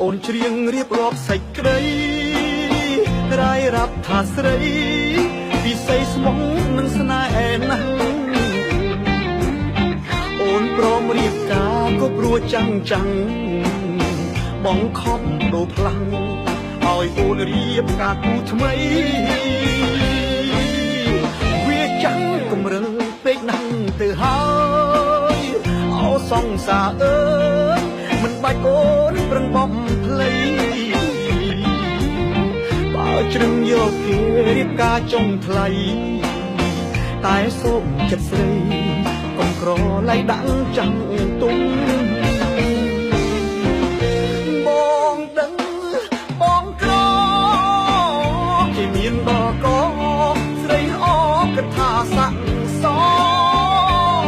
អូនច្រៀងរៀបរាប់សេចក្តីរាយរាប់ថាស្រីពិសីស្មងនឹងស្នេហ៍ណាស់អូនព្រមរៀបការក៏ព្រោះចាំងចាំងបងខំដូរខ្លាំងឲ្យអូនរៀបការគូថ្មីវាចាំងគំរឹងពេកណាស់ទៅហើយអោសង្សារអើយមិនបាច់អូនប្រឹងបំភ្លៃបើជ្រឹងយកគេរៀបការចុងថ្លៃតែសូមចិត្តស្រីកុំក្រឡៃដាក់ចាំងទុំបងដឹងបងក្រគេមានដល់កស្រីអកថាស័ក្តិសម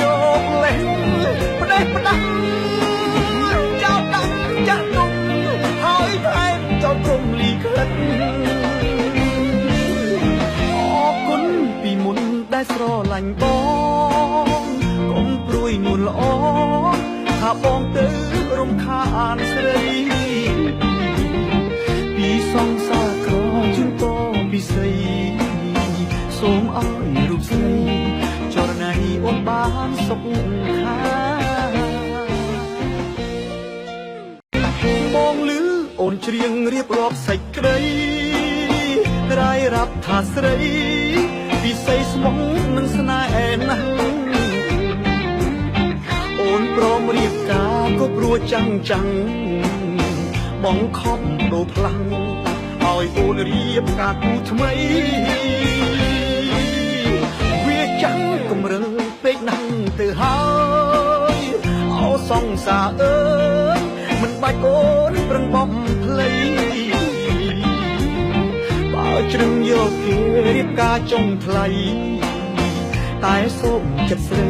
យកលេងផ្ដេសផ្ដាំចោលដាក់ចាស់ទុំហើយថែមចោលព្រំលីខិតអរគុណពីមុនដែលស្រឡាញ់បងកុំព្រួយនួនល្អថាបងទៅរំខានស្រីពីសងសាក្រជូនតពិសីសូមឲ្យរូបស្រីចរណៃអូនបានសុខខាបងលឺអូនច្រៀងរៀបរាប់សេចក្តីរាយរាប់ថាស្រីពិសីស្មងនឹងស្នេហ៍ណាស់អូនព្រមរៀបការក៏ព្រោះចាំងចាំងបងខំដូរខ្លាំងឲ្យអូនរៀបការគូថ្មីវាចាំងគំរឹងពេកណាស់ទៅហើយអោសង្សារអើយមិនបាច់អូនប្រឹងបំភ្លៃបើជ្រឹងយកគេរៀបការចុងថ្លៃតែសូមចិត្តស្រី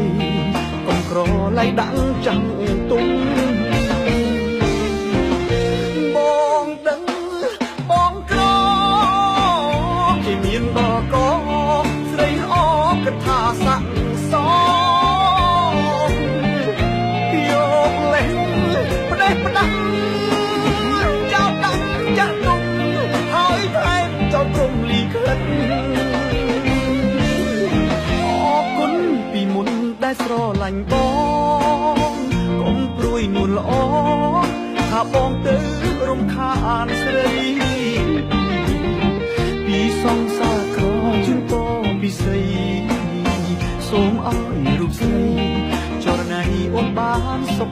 កុំក្រឡៃដាក់ចាំងទុំបងដឹងបងក្រគេមានដល់កស្រីអកថាស័ក្តិសមយកលេងផ្ដេសផ្ដាំចោលដាក់ចាស់ទុំហើយថែមចោលព្រំលីខិតអរគុណពីមុនដែលស្រឡាញ់បងកុំព្រួយនួនល្អថាបងទៅរំខានស្រីពីសងសាក្រជូនតពិសីសូមឲ្យរូបស្រីចរណៃអូនបានសុខ